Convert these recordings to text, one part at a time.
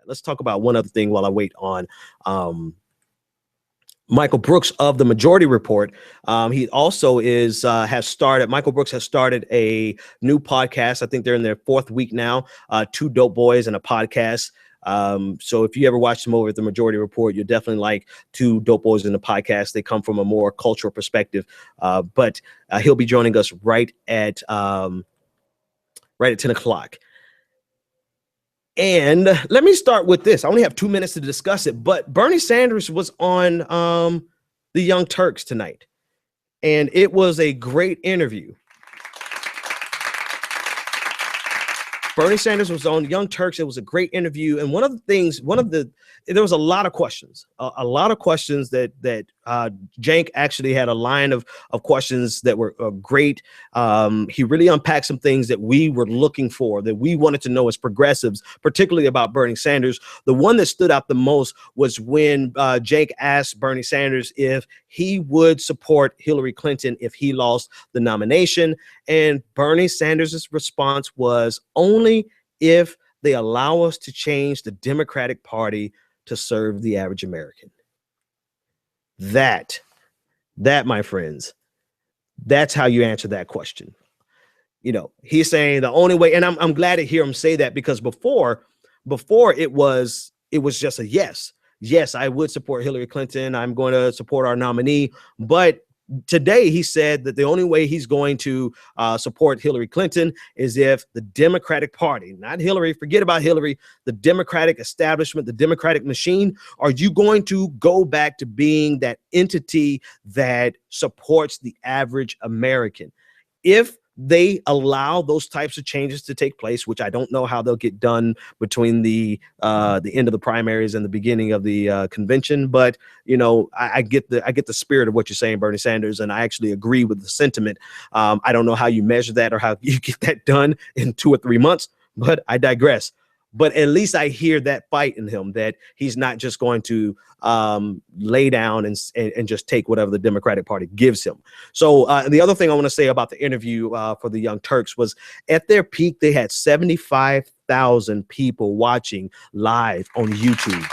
let's talk about one other thing while I wait on Michael Brooks of the Majority Report. He also Michael Brooks has started a new podcast. I think they're in their 4th week now, Two Dope Boys and a Podcast. So if you ever watch them over at the Majority Report, you're definitely like Two Dope Boys in the Podcast. They come from a more cultural perspective, but he'll be joining us right at 10 o'clock. And let me start with this. I only have 2 minutes to discuss it, but Bernie Sanders was on the Young Turks tonight, and it was a great interview. Bernie Sanders was on Young Turks. It was a great interview. And there was a lot of questions, that Cenk actually had a line of questions that were great. He really unpacked some things that we were looking for, that we wanted to know as progressives, particularly about Bernie Sanders. The one that stood out the most was when Cenk asked Bernie Sanders if he would support Hillary Clinton if he lost the nomination. And Bernie Sanders' response was, only if they allow us to change the Democratic Party to serve the average American. That, my friends, that's how you answer that question. You know, he's saying the only way, and I'm glad to hear him say that, because before it was just a yes. Yes, I would support Hillary Clinton. I'm going to support our nominee. But today he said that the only way he's going to support Hillary Clinton is if the Democratic Party, not Hillary, forget about Hillary, the Democratic establishment, the Democratic machine, are you going to go back to being that entity that supports the average American? If they allow those types of changes to take place, which I don't know how they'll get done between the end of the primaries and the beginning of the convention, but you know, I get the spirit of what you're saying, Bernie Sanders, and I actually agree with the sentiment. I don't know how you measure that or how you get that done in 2 or 3 months, but I digress. But at least I hear that fight in him, that he's not just going to lay down and just take whatever the Democratic Party gives him. So the other thing I want to say about the interview for the Young Turks was, at their peak, they had 75,000 people watching live on YouTube.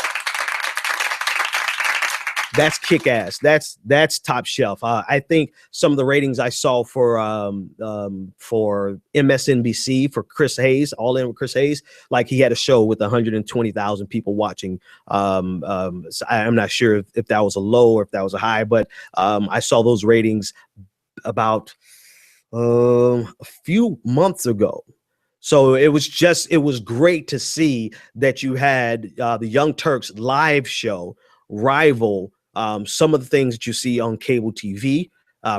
That's kick ass. That's top shelf. I think some of the ratings I saw for MSNBC for Chris Hayes, All In with Chris Hayes, like he had a show with 120,000 people watching. So I'm not sure if that was a low or if that was a high, but I saw those ratings about a few months ago. So it was great to see that you had the Young Turks live show rival some of the things that you see on cable TV,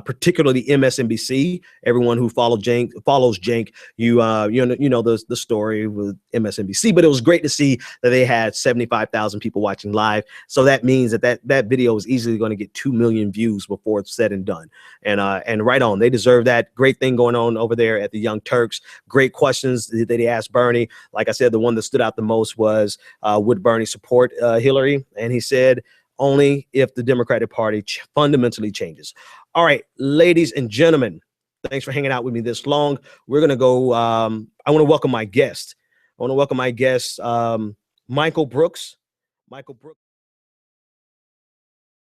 particularly MSNBC. Everyone who follows Cenk, you know the story with MSNBC. But it was great to see that they had 75,000 people watching live. So that means that video is easily going to get 2 million views before it's said and done. And right on, they deserve that. Great thing going on over there at the Young Turks. Great questions that they asked Bernie. Like I said, the one that stood out the most was, would Bernie support Hillary? And he said, only if the Democratic Party fundamentally changes. All right, ladies and gentlemen, thanks for hanging out with me this long. We're going to go. I want to welcome my guest. Michael Brooks. Michael Brooks.